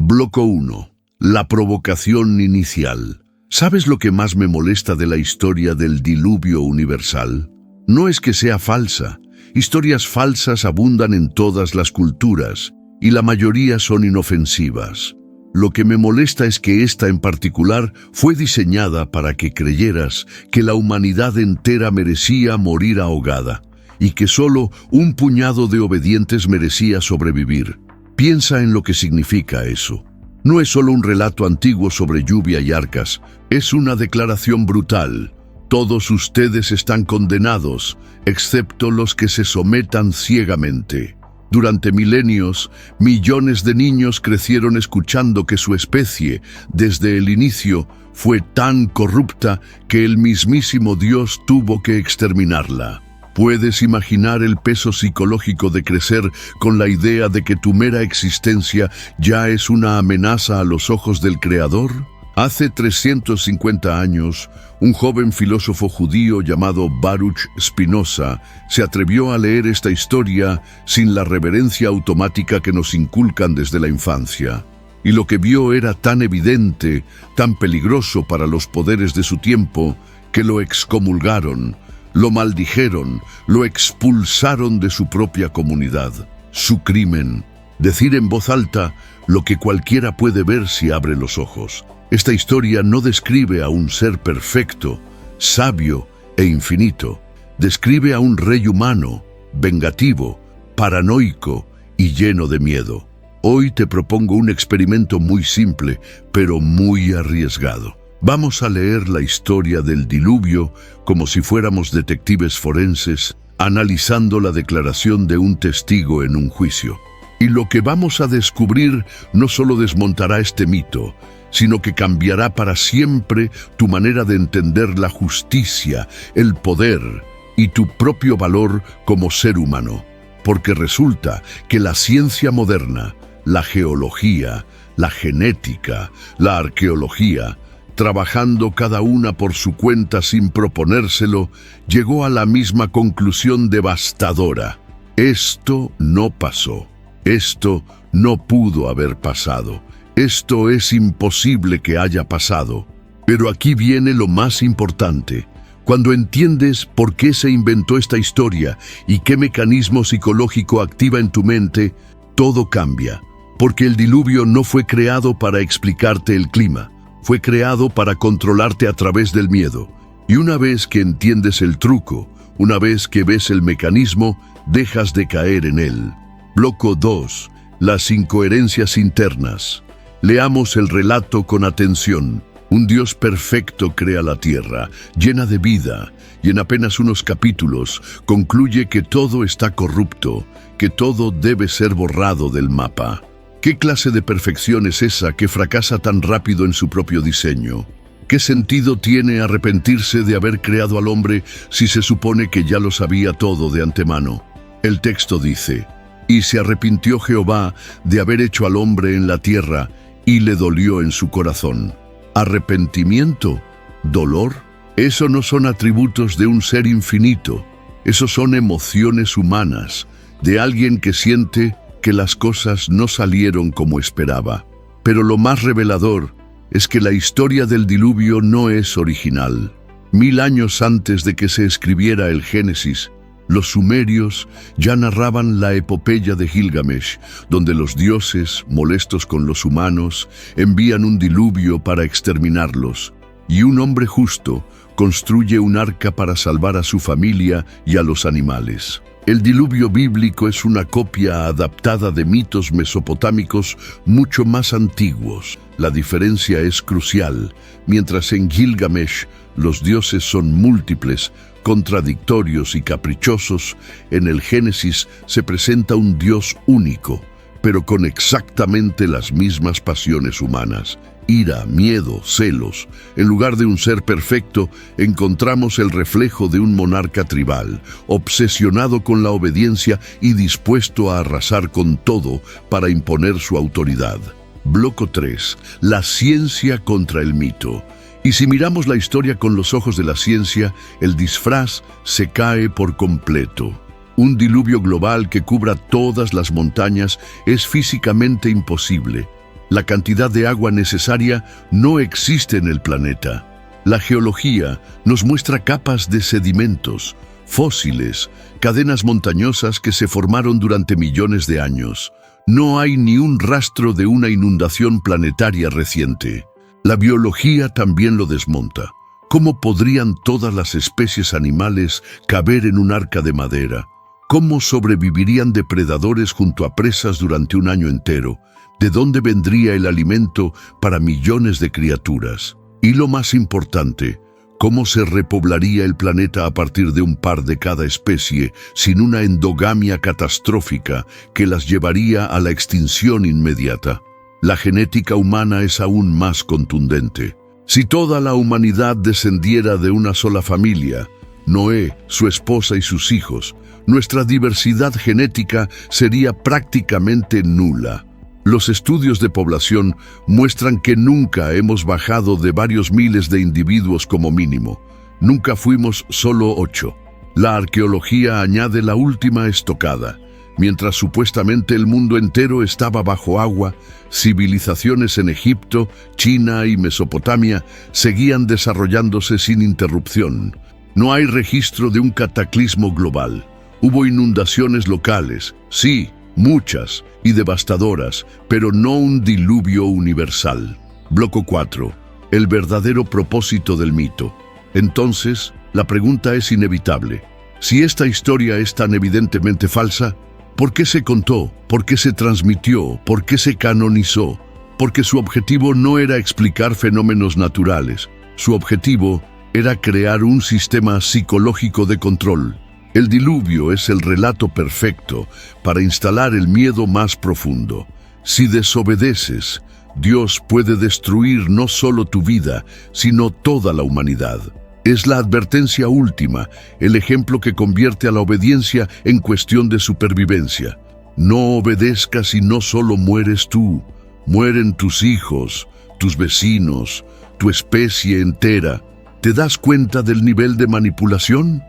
Bloco 1. La provocación inicial. ¿Sabes lo que más me molesta de la historia del diluvio universal? No es que sea falsa. Historias falsas abundan en todas las culturas, y la mayoría son inofensivas. Lo que me molesta es que esta en particular fue diseñada para que creyeras que la humanidad entera merecía morir ahogada, y que solo un puñado de obedientes merecía sobrevivir. Piensa en lo que significa eso. No es solo un relato antiguo sobre lluvia y arcas, es una declaración brutal. Todos ustedes están condenados, excepto los que se sometan ciegamente. Durante milenios, millones de niños crecieron escuchando que su especie, desde el inicio, fue tan corrupta que el mismísimo Dios tuvo que exterminarla. ¿Puedes imaginar el peso psicológico de crecer con la idea de que tu mera existencia ya es una amenaza a los ojos del Creador? Hace 350 años, un joven filósofo judío llamado Baruch Spinoza se atrevió a leer esta historia sin la reverencia automática que nos inculcan desde la infancia. Y lo que vio era tan evidente, tan peligroso para los poderes de su tiempo, que lo excomulgaron, lo maldijeron, lo expulsaron de su propia comunidad. Su crimen: decir en voz alta lo que cualquiera puede ver si abre los ojos. Esta historia no describe a un ser perfecto, sabio e infinito. Describe a un rey humano, vengativo, paranoico y lleno de miedo. Hoy te propongo un experimento muy simple, pero muy arriesgado. Vamos a leer la historia del diluvio como si fuéramos detectives forenses, analizando la declaración de un testigo en un juicio. Y lo que vamos a descubrir no solo desmontará este mito, sino que cambiará para siempre tu manera de entender la justicia, el poder y tu propio valor como ser humano. Porque resulta que la ciencia moderna, la geología, la genética, la arqueología, trabajando cada una por su cuenta sin proponérselo, llegó a la misma conclusión devastadora. Esto no pasó. Esto no pudo haber pasado. Esto es imposible que haya pasado. Pero aquí viene lo más importante. Cuando entiendes por qué se inventó esta historia y qué mecanismo psicológico activa en tu mente, todo cambia. Porque el diluvio no fue creado para explicarte el clima. Fue creado para controlarte a través del miedo. Y una vez que entiendes el truco, una vez que ves el mecanismo, dejas de caer en él. Bloco 2. Las incoherencias internas. Leamos el relato con atención. Un Dios perfecto crea la tierra, llena de vida, y en apenas unos capítulos concluye que todo está corrupto, que todo debe ser borrado del mapa. ¿Qué clase de perfección es esa que fracasa tan rápido en su propio diseño? ¿Qué sentido tiene arrepentirse de haber creado al hombre si se supone que ya lo sabía todo de antemano? El texto dice: «Y se arrepintió Jehová de haber hecho al hombre en la tierra, y le dolió en su corazón». ¿Arrepentimiento? ¿Dolor? Eso no son atributos de un ser infinito. Eso son emociones humanas, de alguien que siente que las cosas no salieron como esperaba. Pero lo más revelador es que la historia del diluvio no es original. 1000 años antes de que se escribiera el Génesis, los sumerios ya narraban la epopeya de Gilgamesh, donde los dioses, molestos con los humanos, envían un diluvio para exterminarlos, y un hombre justo construye un arca para salvar a su familia y a los animales. El diluvio bíblico es una copia adaptada de mitos mesopotámicos mucho más antiguos. La diferencia es crucial. Mientras en Gilgamesh los dioses son múltiples, contradictorios y caprichosos, en el Génesis se presenta un Dios único, pero con exactamente las mismas pasiones humanas. Ira, miedo, celos. En lugar de un ser perfecto, encontramos el reflejo de un monarca tribal, obsesionado con la obediencia y dispuesto a arrasar con todo para imponer su autoridad. Bloco 3. La ciencia contra el mito. Y si miramos la historia con los ojos de la ciencia, el disfraz se cae por completo. Un diluvio global que cubra todas las montañas es físicamente imposible. La cantidad de agua necesaria no existe en el planeta. La geología nos muestra capas de sedimentos, fósiles, cadenas montañosas que se formaron durante millones de años. No hay ni un rastro de una inundación planetaria reciente. La biología también lo desmonta. ¿Cómo podrían todas las especies animales caber en un arca de madera? ¿Cómo sobrevivirían depredadores junto a presas durante un año entero? ¿De dónde vendría el alimento para millones de criaturas? Y lo más importante, ¿cómo se repoblaría el planeta a partir de un par de cada especie sin una endogamia catastrófica que las llevaría a la extinción inmediata? La genética humana es aún más contundente. Si toda la humanidad descendiera de una sola familia, Noé, su esposa y sus hijos, nuestra diversidad genética sería prácticamente nula. Los estudios de población muestran que nunca hemos bajado de varios miles de individuos como mínimo. Nunca fuimos solo 8. La arqueología añade la última estocada. Mientras supuestamente el mundo entero estaba bajo agua, civilizaciones en Egipto, China y Mesopotamia seguían desarrollándose sin interrupción. No hay registro de un cataclismo global. Hubo inundaciones locales, sí, muchas y devastadoras, pero no un diluvio universal. Bloco 4. El verdadero propósito del mito. Entonces, la pregunta es inevitable. Si esta historia es tan evidentemente falsa, ¿por qué se contó? ¿Por qué se transmitió? ¿Por qué se canonizó? Porque su objetivo no era explicar fenómenos naturales. Su objetivo era crear un sistema psicológico de control. El diluvio es el relato perfecto para instalar el miedo más profundo. Si desobedeces, Dios puede destruir no solo tu vida, sino toda la humanidad. Es la advertencia última, el ejemplo que convierte a la obediencia en cuestión de supervivencia. No obedezcas y no solo mueres tú, mueren tus hijos, tus vecinos, tu especie entera. ¿Te das cuenta del nivel de manipulación?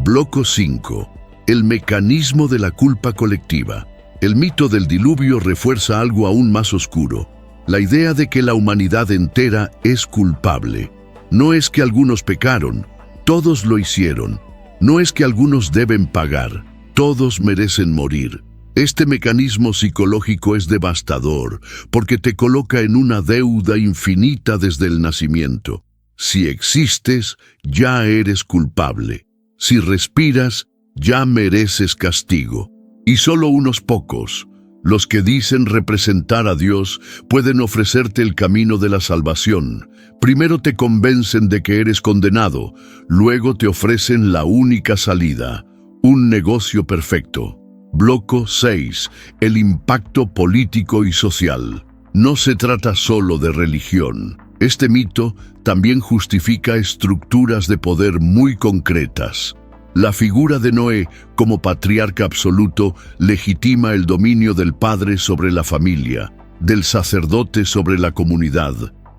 Bloco 5. El mecanismo de la culpa colectiva. El mito del diluvio refuerza algo aún más oscuro. La idea de que la humanidad entera es culpable. No es que algunos pecaron, todos lo hicieron. No es que algunos deben pagar, todos merecen morir. Este mecanismo psicológico es devastador porque te coloca en una deuda infinita desde el nacimiento. Si existes, ya eres culpable. Si respiras, ya mereces castigo. Y solo unos pocos, los que dicen representar a Dios, pueden ofrecerte el camino de la salvación. Primero te convencen de que eres condenado, luego te ofrecen la única salida, un negocio perfecto. Bloco 6. El impacto político y social. No se trata solo de religión. Este mito también justifica estructuras de poder muy concretas. La figura de Noé como patriarca absoluto legitima el dominio del padre sobre la familia, del sacerdote sobre la comunidad,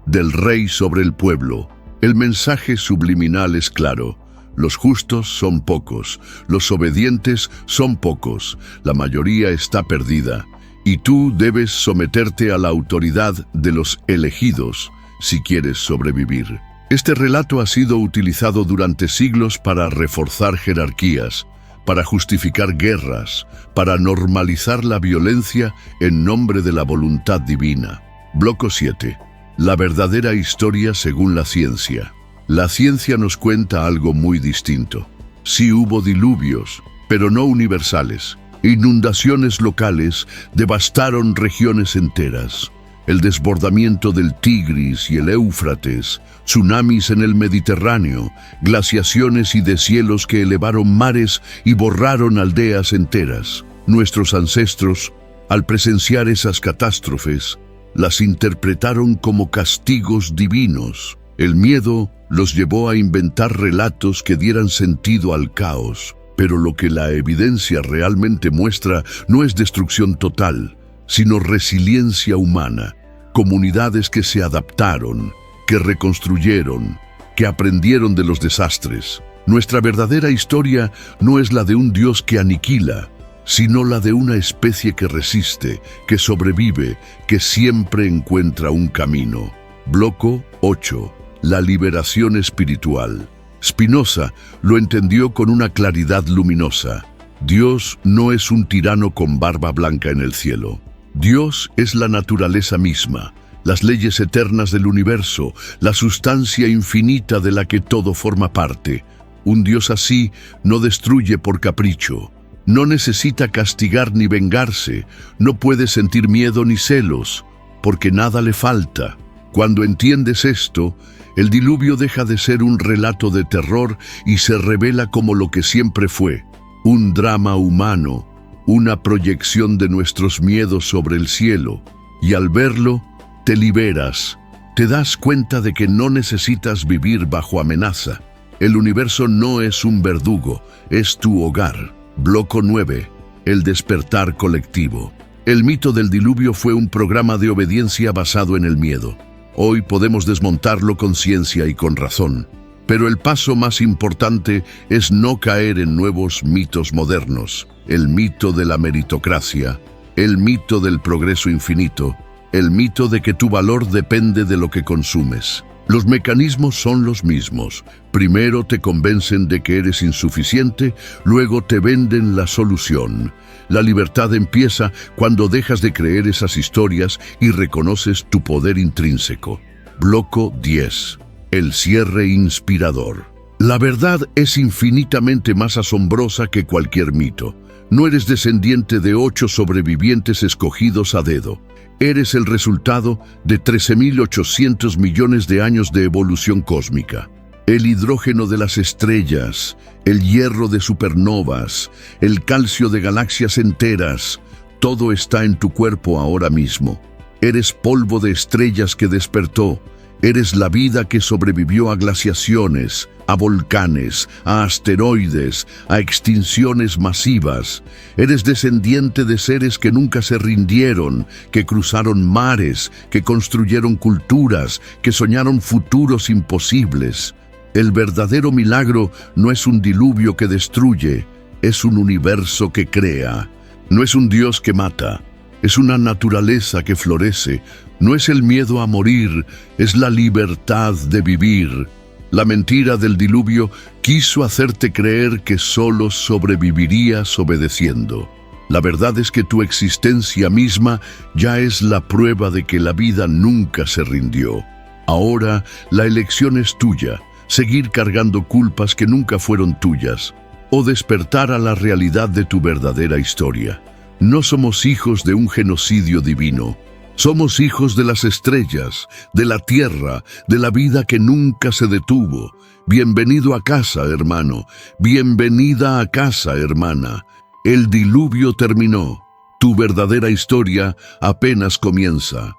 del rey sobre el pueblo. El mensaje subliminal es claro. Los justos son pocos, los obedientes son pocos, la mayoría está perdida, y tú debes someterte a la autoridad de los elegidos si quieres sobrevivir. Este relato ha sido utilizado durante siglos para reforzar jerarquías, para justificar guerras, para normalizar la violencia en nombre de la voluntad divina. Bloco 7. La verdadera historia según la ciencia. La ciencia nos cuenta algo muy distinto. Sí hubo diluvios, pero no universales. Inundaciones locales devastaron regiones enteras. El desbordamiento del Tigris y el Éufrates, tsunamis en el Mediterráneo, glaciaciones y deshielos que elevaron mares y borraron aldeas enteras. Nuestros ancestros, al presenciar esas catástrofes, las interpretaron como castigos divinos. El miedo los llevó a inventar relatos que dieran sentido al caos, pero lo que la evidencia realmente muestra no es destrucción total, sino resiliencia humana, comunidades que se adaptaron, que reconstruyeron, que aprendieron de los desastres. Nuestra verdadera historia no es la de un Dios que aniquila, sino la de una especie que resiste, que sobrevive, que siempre encuentra un camino. Bloco 8. La liberación espiritual. Spinoza lo entendió con una claridad luminosa. Dios no es un tirano con barba blanca en el cielo. Dios es la naturaleza misma, las leyes eternas del universo, la sustancia infinita de la que todo forma parte. Un Dios así no destruye por capricho, no necesita castigar ni vengarse, no puede sentir miedo ni celos, porque nada le falta. Cuando entiendes esto, el diluvio deja de ser un relato de terror y se revela como lo que siempre fue, un drama humano, una proyección de nuestros miedos sobre el cielo, y al verlo, te liberas, te das cuenta de que no necesitas vivir bajo amenaza. El universo no es un verdugo, es tu hogar. Bloco 9. El despertar colectivo. El mito del diluvio fue un programa de obediencia basado en el miedo. Hoy podemos desmontarlo con ciencia y con razón. Pero el paso más importante es no caer en nuevos mitos modernos. El mito de la meritocracia, el mito del progreso infinito, el mito de que tu valor depende de lo que consumes. Los mecanismos son los mismos. Primero te convencen de que eres insuficiente, luego te venden la solución. La libertad empieza cuando dejas de creer esas historias y reconoces tu poder intrínseco. Bloco 10. El cierre inspirador. La verdad es infinitamente más asombrosa que cualquier mito. No eres descendiente de 8 sobrevivientes escogidos a dedo. Eres el resultado de 13.800 millones de años de evolución cósmica. El hidrógeno de las estrellas, el hierro de supernovas, el calcio de galaxias enteras, todo está en tu cuerpo ahora mismo. Eres polvo de estrellas que despertó. Eres la vida que sobrevivió a glaciaciones, a volcanes, a asteroides, a extinciones masivas. Eres descendiente de seres que nunca se rindieron, que cruzaron mares, que construyeron culturas, que soñaron futuros imposibles. El verdadero milagro no es un diluvio que destruye, es un universo que crea. No es un Dios que mata, es una naturaleza que florece. No es el miedo a morir, es la libertad de vivir. La mentira del diluvio quiso hacerte creer que solo sobrevivirías obedeciendo. La verdad es que tu existencia misma ya es la prueba de que la vida nunca se rindió. Ahora la elección es tuya, seguir cargando culpas que nunca fueron tuyas, o despertar a la realidad de tu verdadera historia. No somos hijos de un genocidio divino. Somos hijos de las estrellas, de la tierra, de la vida que nunca se detuvo. Bienvenido a casa, hermano. Bienvenida a casa, hermana. El diluvio terminó. Tu verdadera historia apenas comienza.